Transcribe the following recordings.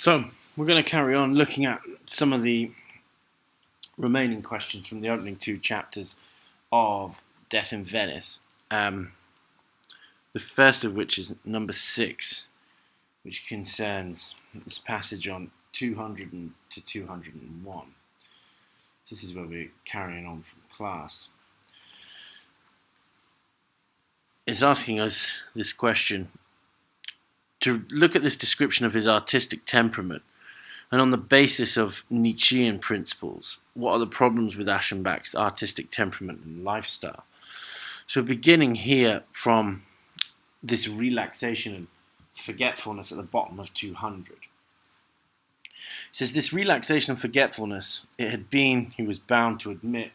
So, we're going to carry on looking at some of the remaining questions from the opening two chapters of Death in Venice. The first of which is number 6, which concerns this passage on 200 to 201. This is where we're carrying on from class. It's asking us this question to look at this description of his artistic temperament, and on the basis of Nietzschean principles, what are the problems with Aschenbach's artistic temperament and lifestyle? So beginning here from this relaxation and forgetfulness at the bottom of 200. It says, this relaxation and forgetfulness, it had been, he was bound to admit,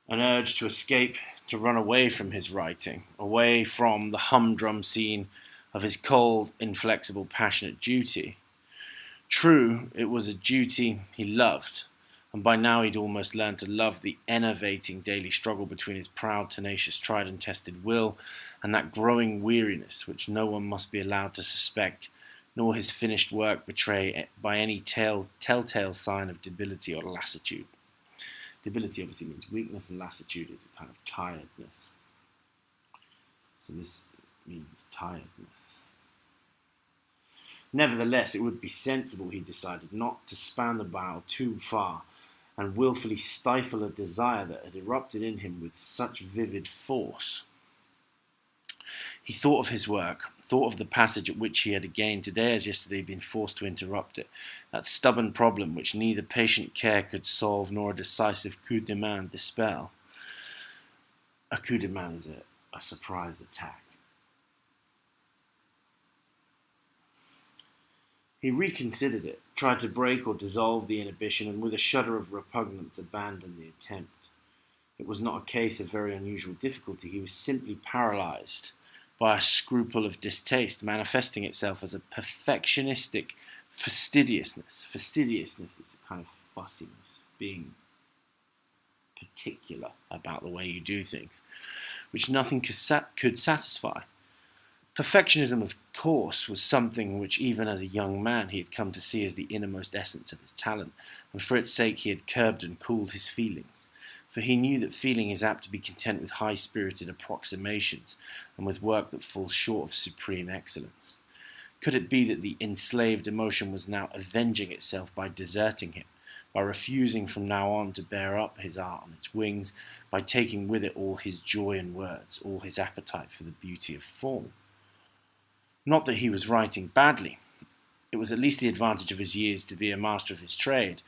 an urge to escape, to run away from his writing, away from the humdrum scene of his cold, inflexible, passionate duty. True, it was a duty he loved, and by now he'd almost learned to love the enervating daily struggle between his proud, tenacious, tried and tested will and that growing weariness which no one must be allowed to suspect, nor his finished work betray by any telltale sign of debility or lassitude. Debility obviously means weakness, and lassitude is a kind of tiredness. So this means tiredness. Nevertheless, it would be sensible, he decided, not to span the bow too far and willfully stifle a desire that had erupted in him with such vivid force. He thought of his work, thought of the passage at which he had again, today as yesterday, been forced to interrupt it, that stubborn problem which neither patient care could solve nor a decisive coup de main dispel. A coup de main is a surprise attack. He reconsidered it, tried to break or dissolve the inhibition, and with a shudder of repugnance abandoned the attempt. It was not a case of very unusual difficulty. He was simply paralyzed by a scruple of distaste, manifesting itself as a perfectionistic fastidiousness. Fastidiousness is a kind of fussiness, being particular about the way you do things, which nothing could satisfy. Perfectionism, of course, was something which even as a young man he had come to see as the innermost essence of his talent, and for its sake he had curbed and cooled his feelings. For he knew that feeling is apt to be content with high-spirited approximations and with work that falls short of supreme excellence. Could it be that the enslaved emotion was now avenging itself by deserting him, by refusing from now on to bear up his art on its wings, by taking with it all his joy in words, all his appetite for the beauty of form? Not that he was writing badly. It was at least the advantage of his years to be a master of his trade,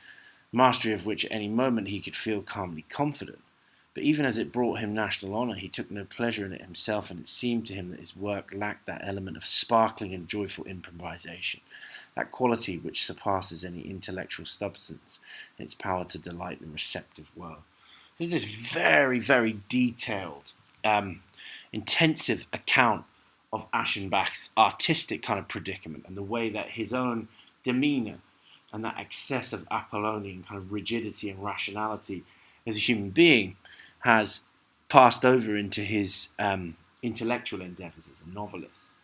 mastery of which at any moment he could feel calmly confident. But even as it brought him national honour, he took no pleasure in it himself, and it seemed to him that his work lacked that element of sparkling and joyful improvisation, that quality which surpasses any intellectual substance in its power to delight the receptive world. There's this very, very detailed, intensive account of Aschenbach's artistic kind of predicament and the way that his own demeanour and that excess of Apollonian kind of rigidity and rationality as a human being has passed over into his intellectual endeavours as a novelist.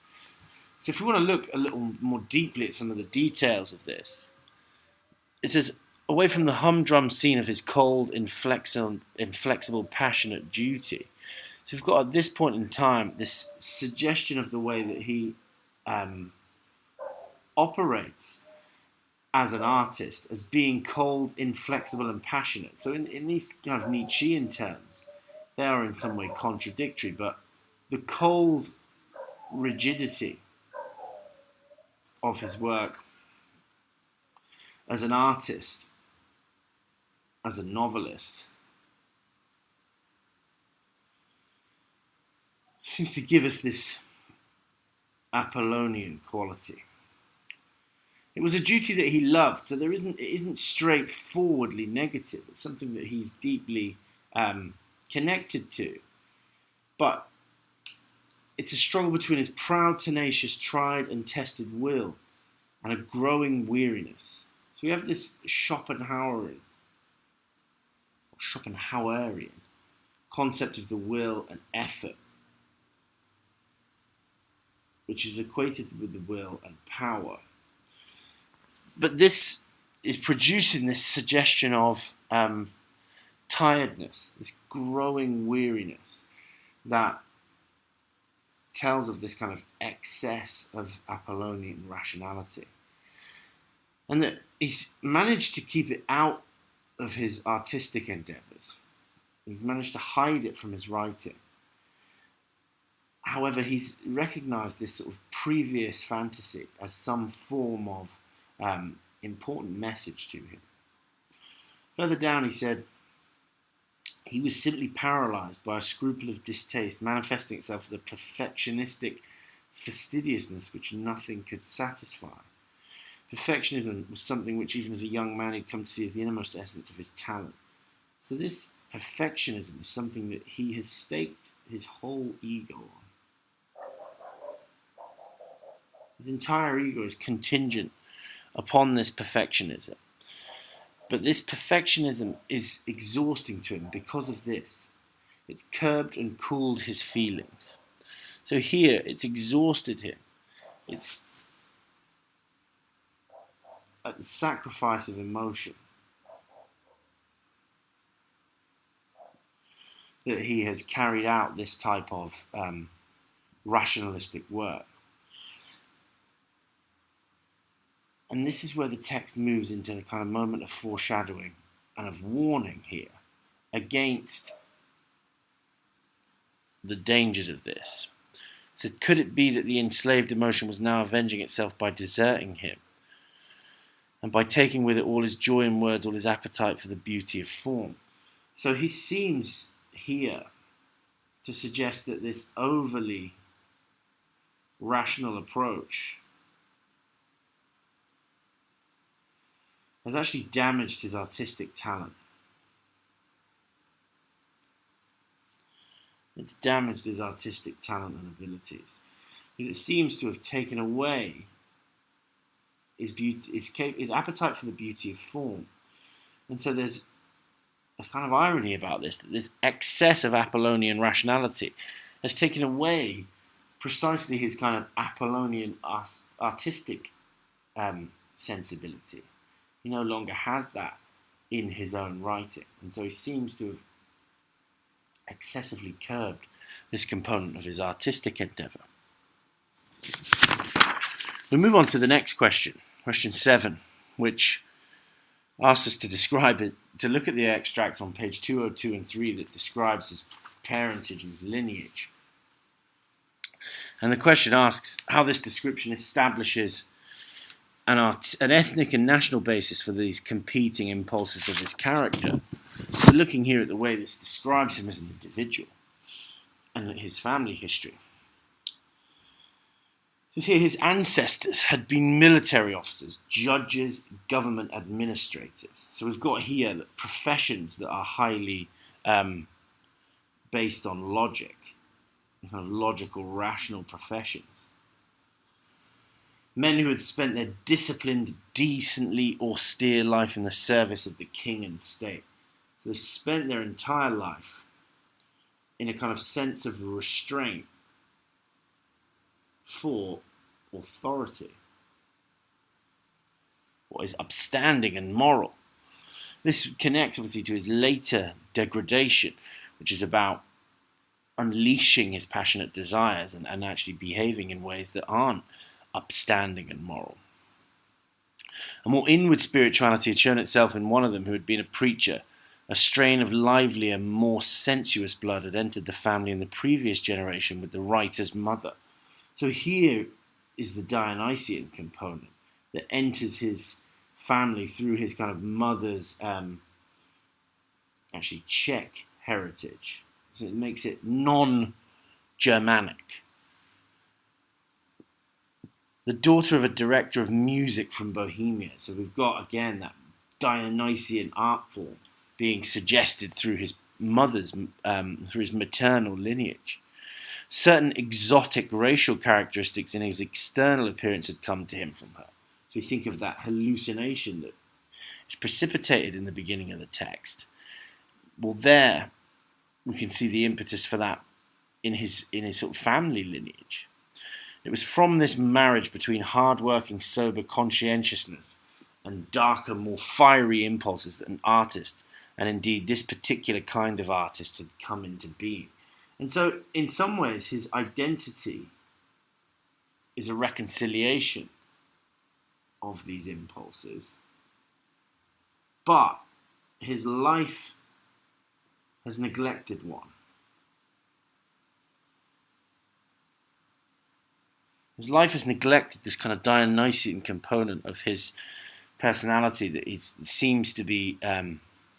So if we want to look a little more deeply at some of the details of this, it says, away from the humdrum scene of his cold, inflexible, passionate duty. So we've got at this point in time this suggestion of the way that he operates as an artist, as being cold, inflexible and passionate. So in these kind of Nietzschean terms, they are in some way contradictory, but the cold rigidity of his work as an artist, as a novelist, seems to give us this Apollonian quality. It was a duty that he loved, so it isn't straightforwardly negative. It's something that he's deeply connected to. But it's a struggle between his proud, tenacious, tried and tested will and a growing weariness. So we have this Schopenhauerian concept of the will and effort, which is equated with the will and power. But this is producing this suggestion of tiredness, this growing weariness that tells of this kind of excess of Apollonian rationality. And that he's managed to keep it out of his artistic endeavours. He's managed to hide it from his writing. However, he's recognised this sort of previous fantasy as some form of important message to him. Further down, he said, he was simply paralysed by a scruple of distaste, manifesting itself as a perfectionistic fastidiousness which nothing could satisfy. Perfectionism was something which, even as a young man, he'd come to see as the innermost essence of his talent. So this perfectionism is something that he has staked his whole ego on. His entire ego is contingent upon this perfectionism. But this perfectionism is exhausting to him because of this. It's curbed and cooled his feelings. So here, it's exhausted him. It's at the sacrifice of emotion that he has carried out this type of rationalistic work. And this is where the text moves into a kind of moment of foreshadowing and of warning here against the dangers of this. So could it be that the enslaved emotion was now avenging itself by deserting him, and by taking with it all his joy in words, all his appetite for the beauty of form? So he seems here to suggest that this overly rational approach has actually damaged his artistic talent. It's damaged his artistic talent and abilities, because it seems to have taken away his appetite for the beauty of form. And so there's a kind of irony about this, that this excess of Apollonian rationality has taken away precisely his kind of Apollonian artistic sensibility. He no longer has that in his own writing, and so he seems to have excessively curbed this component of his artistic endeavour. We move on to the next question, question 7, which asks us to describe it, to look at the extract on page 202 and 3 that describes his parentage and his lineage. And the question asks how this description establishes an ethnic and national basis for these competing impulses of his character. We're looking here at the way this describes him as an individual and at his family history. It says here his ancestors had been military officers, judges, government administrators. So we've got here that professions that are highly based on logic, kind of logical, rational professions. Men who had spent their disciplined, decently austere life in the service of the king and state. So they spent their entire life in a kind of sense of restraint for authority, what is upstanding and moral. This connects obviously to his later degradation, which is about unleashing his passionate desires and actually behaving in ways that aren't upstanding and moral. A more inward spirituality had shown itself in one of them who had been a preacher. A strain of livelier, more sensuous blood had entered the family in the previous generation with the writer's mother. So here is the Dionysian component that enters his family through his kind of mother's actually Czech heritage. So it makes it non-Germanic. The daughter of a director of music from Bohemia. So we've got, again, that Dionysian art form being suggested through his mother's, through his maternal lineage. Certain exotic racial characteristics in his external appearance had come to him from her. So we think of that hallucination that is precipitated in the beginning of the text. Well, there we can see the impetus for that in his sort of family lineage. It was from this marriage between hard-working, sober conscientiousness and darker, more fiery impulses that an artist, and indeed this particular kind of artist, had come into being. And so, in some ways, his identity is a reconciliation of these impulses, but his life has neglected one. His life has neglected this kind of Dionysian component of his personality that seems to be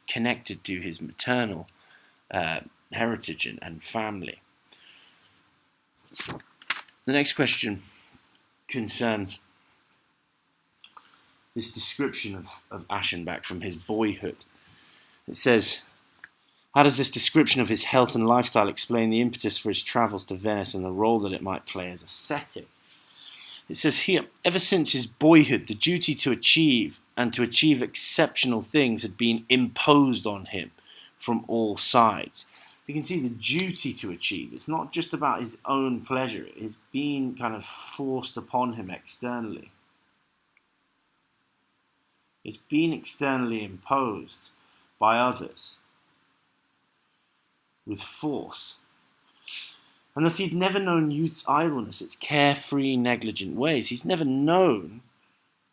connected to his maternal heritage and family. The next question concerns this description of Aschenbach from his boyhood. It says, how does this description of his health and lifestyle explain the impetus for his travels to Venice and the role that it might play as a setting? It says here, ever since his boyhood, the duty to achieve and to achieve exceptional things had been imposed on him from all sides. You can see the duty to achieve. It's not just about his own pleasure. It's being kind of forced upon him externally. It's been externally imposed by others with force. And thus he'd never known youth's idleness, its carefree, negligent ways. He's never known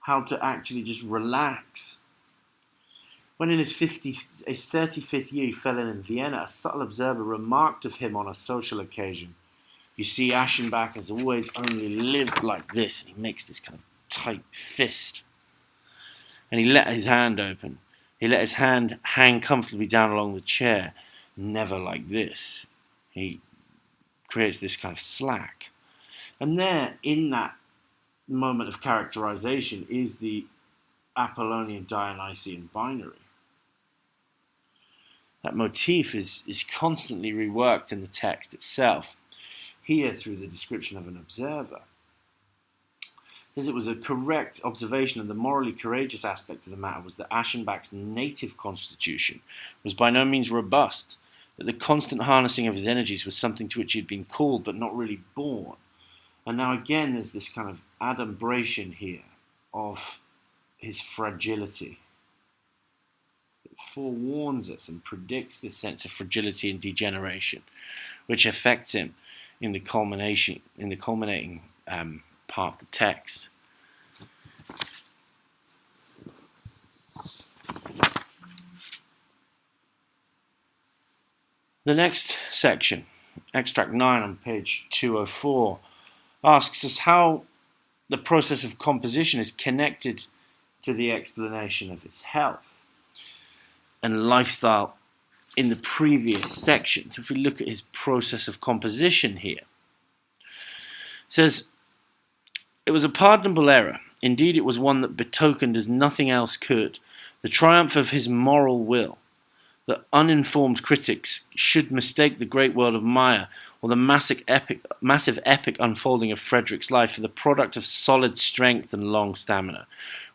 how to actually just relax. When in his 35th year he fell in Vienna, a subtle observer remarked of him on a social occasion, you see, Aschenbach has always only lived like this, and he makes this kind of tight fist. And he let his hand open. He let his hand hang comfortably down along the chair, never like this. He creates this kind of slack. And there, in that moment of characterization, is the Apollonian-Dionysian binary. That motif is constantly reworked in the text itself, here through the description of an observer. As it was a correct observation, and the morally courageous aspect of the matter was that Aschenbach's native constitution was by no means robust, that the constant harnessing of his energies was something to which he had been called but not really born. And now again there's this kind of adumbration here of his fragility. It forewarns us and predicts this sense of fragility and degeneration, which affects him in the culminating part of the text. The next section, extract 9 on page 204, asks us how the process of composition is connected to the explanation of his health and lifestyle in the previous section. So if we look at his process of composition here, it says, it was a pardonable error. Indeed, it was one that betokened, as nothing else could, the triumph of his moral will, that uninformed critics should mistake the great world of Maya or the massive epic unfolding of Frederick's life for the product of solid strength and long stamina,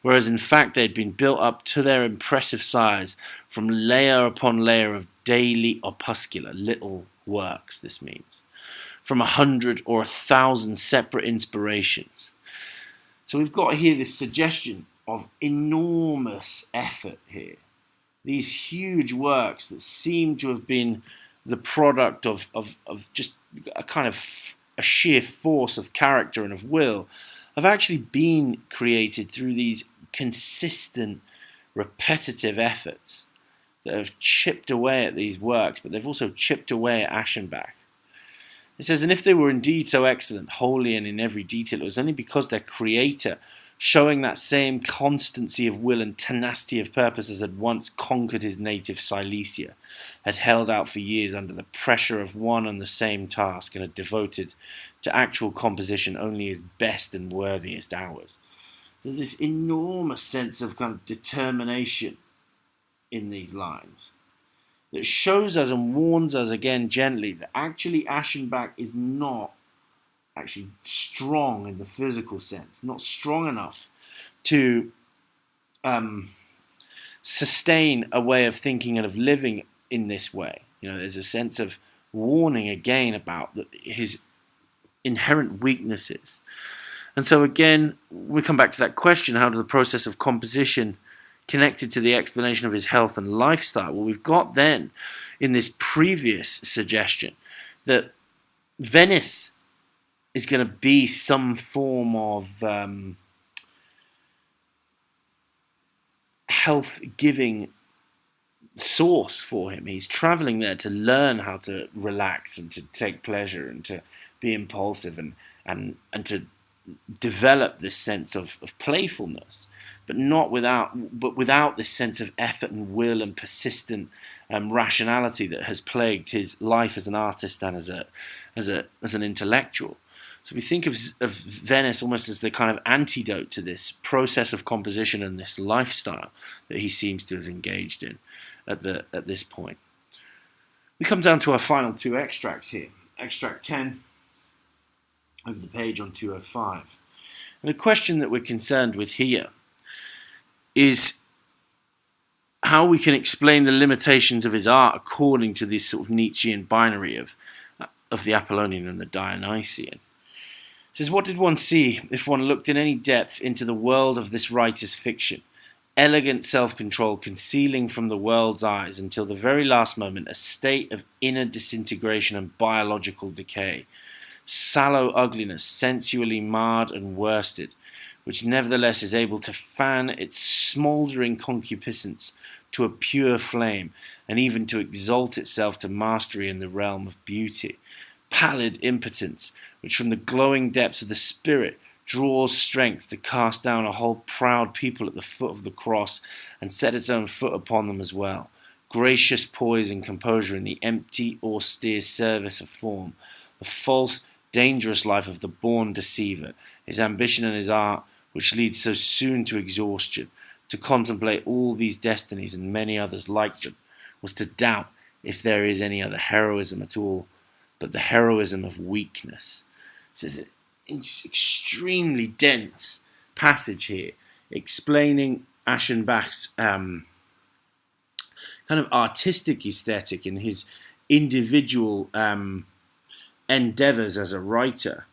whereas in fact they had been built up to their impressive size from layer upon layer of daily opuscular little works, this means, from 100 or 1,000 separate inspirations. So we've got here this suggestion of enormous effort here. These huge works that seem to have been the product of just a kind of a sheer force of character and of will, have actually been created through these consistent, repetitive efforts that have chipped away at these works, but they've also chipped away at Aschenbach. It says, and if they were indeed so excellent, wholly and in every detail, it was only because their creator, showing that same constancy of will and tenacity of purpose as had once conquered his native Silesia, had held out for years under the pressure of one and the same task, and had devoted to actual composition only his best and worthiest hours. There's this enormous sense of kind of determination in these lines that shows us and warns us again gently that actually Aschenbach is not actually strong in the physical sense, not strong enough to sustain a way of thinking and of living in this way. You know, there's a sense of warning again about his inherent weaknesses And so again, we come back to that question, how does the process of composition connected to the explanation of his health and lifestyle? Well, we've got then, in this previous suggestion, that Venice is going to be some form of health-giving source for him. He's traveling there to learn how to relax and to take pleasure and to be impulsive and to develop this sense of playfulness, but without this sense of effort and will and persistent rationality that has plagued his life as an artist and as an intellectual. So we think of Venice almost as the kind of antidote to this process of composition and this lifestyle that he seems to have engaged in at this point. We come down to our final two extracts here. Extract 10 over the page on 205. And the question that we're concerned with here is how we can explain the limitations of his art according to this sort of Nietzschean binary of the Apollonian and the Dionysian. It says, what did one see if one looked in any depth into the world of this writer's fiction? Elegant self-control concealing from the world's eyes until the very last moment a state of inner disintegration and biological decay. Sallow ugliness, sensually marred and worsted, which nevertheless is able to fan its smouldering concupiscence to a pure flame, and even to exalt itself to mastery in the realm of beauty. Pallid impotence, which from the glowing depths of the spirit draws strength to cast down a whole proud people at the foot of the cross and set its own foot upon them as well. Gracious poise and composure in the empty, austere service of form. The false, dangerous life of the born deceiver, his ambition and his art, which leads so soon to exhaustion. To contemplate all these destinies and many others like them was to doubt if there is any other heroism at all, but the heroism of weakness. This is an extremely dense passage here, explaining Aschenbach's kind of artistic aesthetic and his individual endeavors as a writer.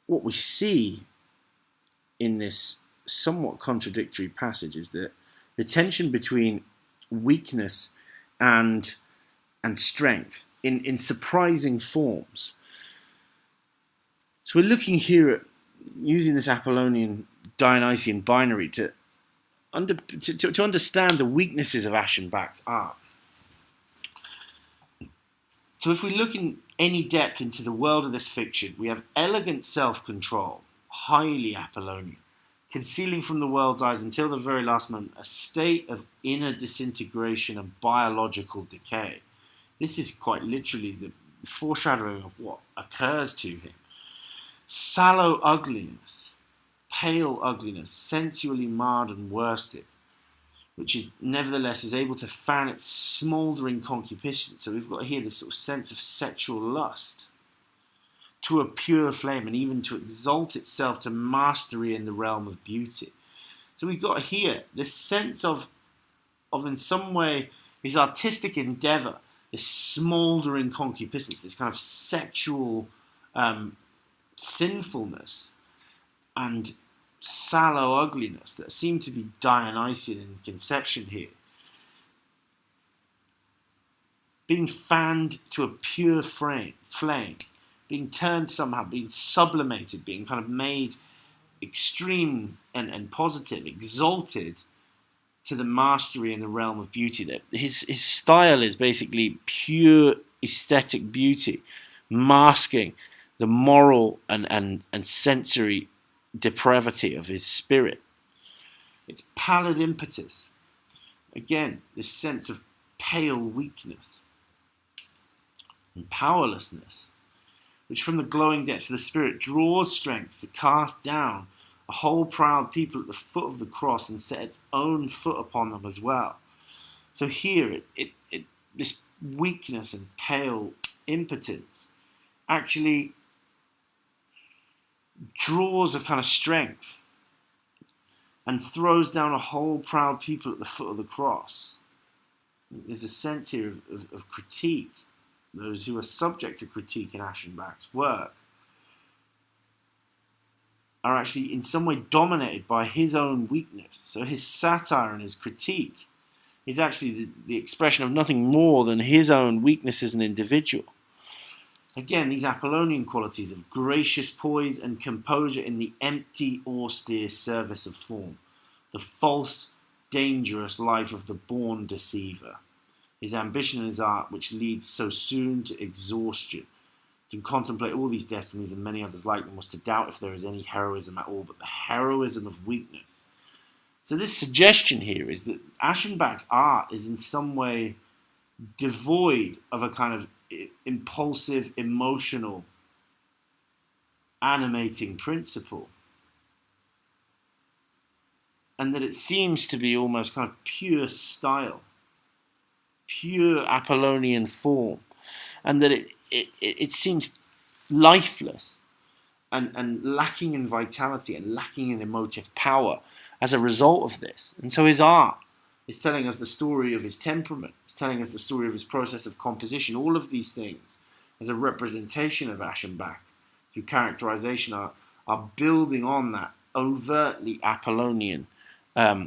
What we see in this somewhat contradictory passage is that the tension between weakness and strength in surprising forms. So we're looking here at using this Apollonian Dionysian binary to understand the weaknesses of Aschenbach's art. So if we look in any depth into the world of this fiction, we have elegant self-control, highly Apollonian, concealing from the world's eyes until the very last moment a state of inner disintegration and biological decay. This is quite literally the foreshadowing of what occurs to him. Sallow ugliness, pale ugliness, sensually marred and worsted, which is nevertheless is able to fan its smouldering concupiscence. So we've got here this sort of sense of sexual lust to a pure flame, and even to exalt itself to mastery in the realm of beauty. So we've got here this sense of in some way his artistic endeavor, this smouldering concupiscence, this kind of sexual sinfulness and sallow ugliness that seem to be Dionysian in conception here, being fanned to a pure flame, being turned somehow, being sublimated, being kind of made extreme and positive, exalted to the mastery in the realm of beauty. That his style is basically pure aesthetic beauty, masking the moral and sensory depravity of his spirit. It's pallid impetus. Again, this sense of pale weakness and powerlessness, which from the glowing depths of the spirit draws strength to cast down a whole proud people at the foot of the cross and set its own foot upon them as well. So here, this weakness and pale impotence actually draws a kind of strength and throws down a whole proud people at the foot of the cross. There's a sense here of critique, those who are subject to critique in Aschenbach's work. are actually in some way dominated by his own weakness. So his satire and his critique is actually the expression of nothing more than his own weakness as an individual. Again, these Apollonian qualities of gracious poise and composure in the empty, austere service of form, the false, dangerous life of the born deceiver, his ambition and his art which leads so soon to exhaustion. To contemplate all these destinies and many others like them was to doubt if there is any heroism at all, but the heroism of weakness. So this suggestion here is that Aschenbach's art is in some way devoid of a kind of impulsive, emotional, animating principle. And that it seems to be almost kind of pure style, pure Apollonian form. And that it seems lifeless and lacking in vitality and lacking in emotive power as a result of this. And so his art is telling us the story of his temperament. It's telling us the story of his process of composition. All of these things, as a representation of Aschenbach, through characterization, are building on that overtly Apollonian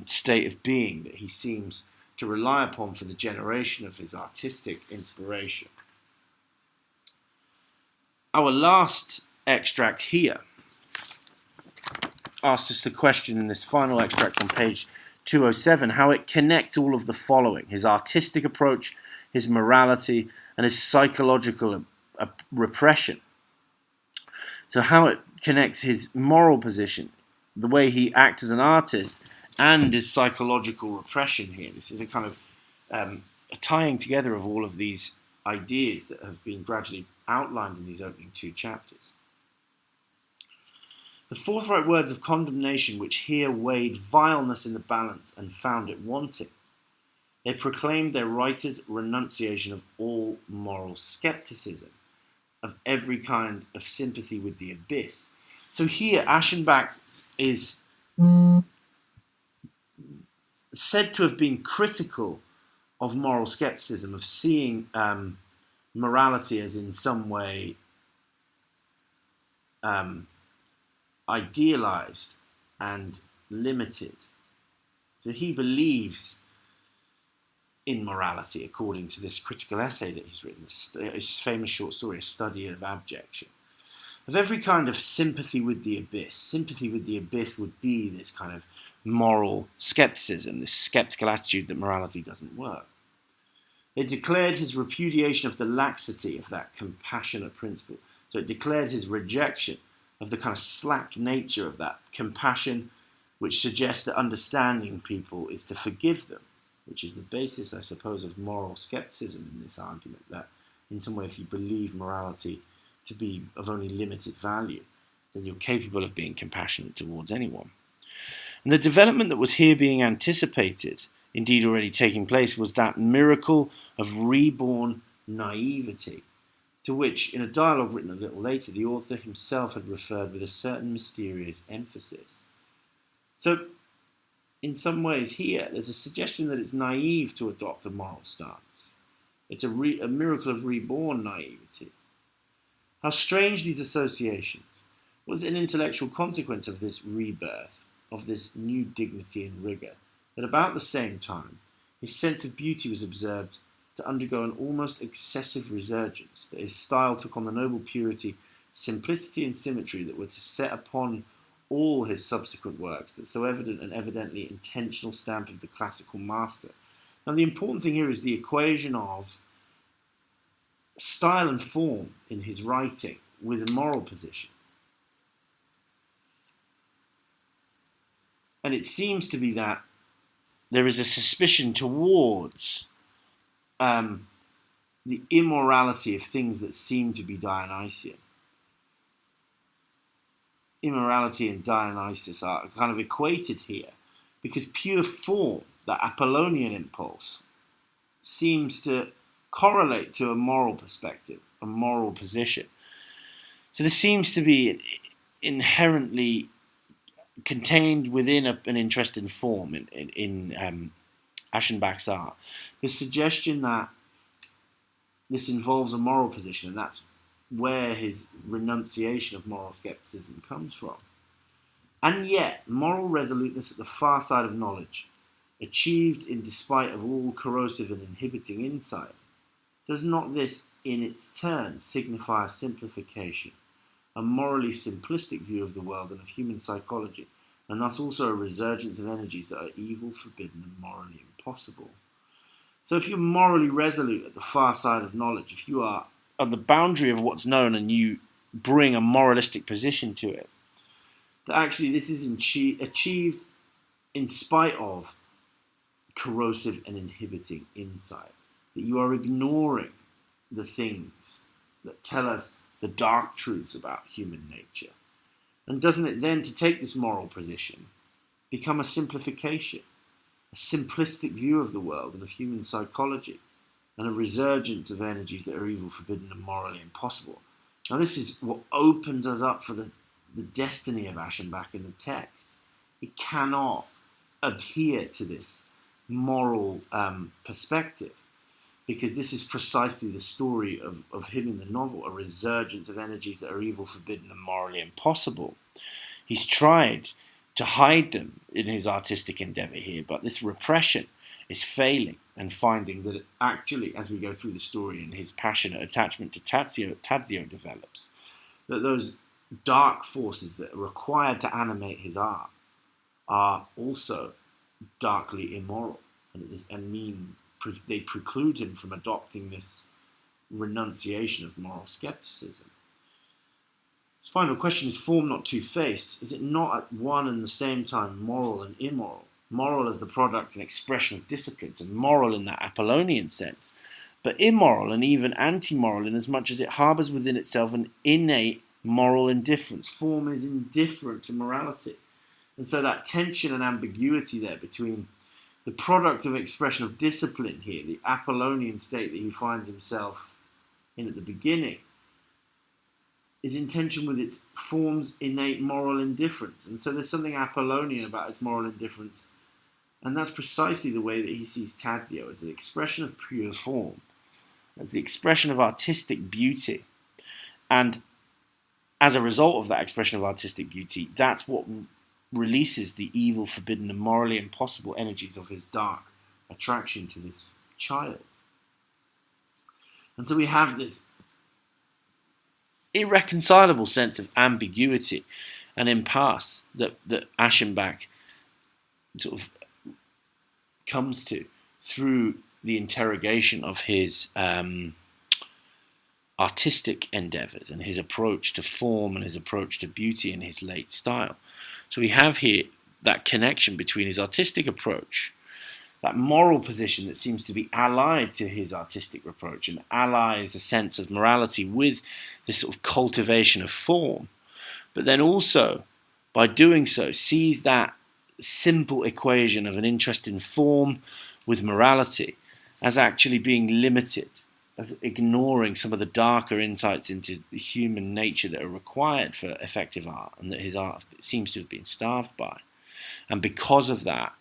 state of being that he seems to rely upon for the generation of his artistic inspiration. Our last extract here asks us the question in this final extract on page 207, how it connects all of the following: his artistic approach, his morality, and his psychological repression. So how it connects his moral position, the way he acts as an artist, and his psychological repression here. This is a kind of a tying together of all of these ideas that have been gradually outlined in these opening two chapters. The forthright words of condemnation which here weighed vileness in the balance and found it wanting. They proclaimed their writer's renunciation of all moral skepticism, of every kind of sympathy with the abyss. So here Aschenbach is said to have been critical of moral skepticism, of seeing morality as in some way idealized and limited. So he believes in morality, according to this critical essay that he's written, his famous short story, A Study of Abjection. Of every kind of sympathy with the abyss. Sympathy with the abyss would be this kind of moral skepticism, this skeptical attitude that morality doesn't work. It declared his repudiation of the laxity of that compassionate principle. So it declared his rejection of the kind of slack nature of that compassion, which suggests that understanding people is to forgive them, which is the basis, I suppose, of moral skepticism in this argument, that in some way if you believe morality to be of only limited value, then you're capable of being compassionate towards anyone. And the development that was here being anticipated, indeed already taking place, was that miracle of reborn naivety, to which, in a dialogue written a little later, the author himself had referred with a certain mysterious emphasis. So, in some ways here, there's a suggestion that it's naive to adopt a moral stance. It's a miracle of reborn naivety. How strange these associations. Was it an intellectual consequence of this rebirth, of this new dignity and rigour, that about the same time his sense of beauty was observed to undergo an almost excessive resurgence, that his style took on the noble purity, simplicity and symmetry that were to set upon all his subsequent works, that so evident and evidently intentional stamp of the classical master. Now the important thing here is the equation of style and form in his writing with a moral position. And it seems to be that there is a suspicion towards the immorality of things that seem to be Dionysian. Immorality and Dionysus are kind of equated here because pure form, that Apollonian impulse, seems to correlate to a moral perspective, a moral position. So there seems to be inherently contained within an interest in form in Aschenbach's art, the suggestion that this involves a moral position, and that's where his renunciation of moral skepticism comes from. And yet, moral resoluteness at the far side of knowledge, achieved in despite of all corrosive and inhibiting insight, does not this in its turn signify a simplification, a morally simplistic view of the world and of human psychology, and thus also a resurgence of energies that are evil, forbidden, and morally impossible? So if you're morally resolute at the far side of knowledge, if you are on the boundary of what's known and you bring a moralistic position to it, that actually this is achieved in spite of corrosive and inhibiting insight, that you are ignoring the things that tell us the dark truths about human nature. And doesn't it then, to take this moral position, become a simplification, a simplistic view of the world and of human psychology, and a resurgence of energies that are evil, forbidden, and morally impossible? Now this is what opens us up for the destiny of Aschenbach in the text. It cannot adhere to this moral perspective, because this is precisely the story of him in the novel, a resurgence of energies that are evil, forbidden, and morally impossible. He's tried to hide them in his artistic endeavour here, but this repression is failing, and finding that actually, as we go through the story and his passionate attachment to Tadzio develops, that those dark forces that are required to animate his art are also darkly immoral, and they preclude him from adopting this renunciation of moral skepticism. His final question is form not two-faced. Is it not at one and the same time moral and immoral? Moral as the product and expression of disciplines, and moral in that Apollonian sense, but immoral and even anti-moral in as much as it harbours within itself an innate moral indifference. Form is indifferent to morality. And so that tension and ambiguity there between the product of expression of discipline here, the Apollonian state that he finds himself in at the beginning, is in tension with its form's innate moral indifference. And so there's something Apollonian about its moral indifference, and that's precisely the way that he sees Tadzio, as an expression of pure form, as the expression of artistic beauty. And as a result of that expression of artistic beauty, that's what releases the evil, forbidden, and morally impossible energies of his dark attraction to this child. And so we have this irreconcilable sense of ambiguity and impasse that Aschenbach sort of comes to through the interrogation of his artistic endeavours and his approach to form and his approach to beauty in his late style. So we have here that connection between his artistic approach, that moral position that seems to be allied to his artistic approach and allies a sense of morality with this sort of cultivation of form, but then also, by doing so, sees that simple equation of an interest in form with morality as actually being limited, as ignoring some of the darker insights into the human nature that are required for effective art, and that his art seems to have been starved by. And because of that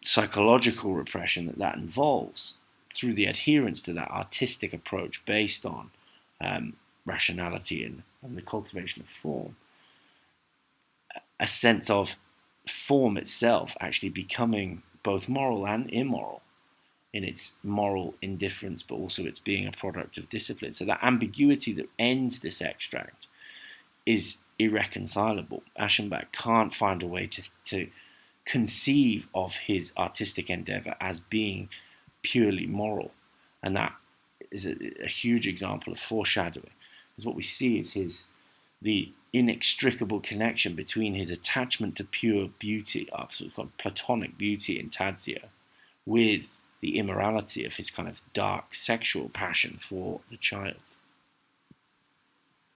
psychological repression that involves, through the adherence to that artistic approach based on rationality and the cultivation of form, a sense of form itself actually becoming both moral and immoral in its moral indifference, but also its being a product of discipline. So that ambiguity that ends this extract is irreconcilable. Aschenbach can't find a way to conceive of his artistic endeavour as being purely moral, and that is a huge example of foreshadowing. Because what we see is the inextricable connection between his attachment to pure beauty, sort of platonic beauty in Tadzio, with the immorality of his kind of dark sexual passion for the child.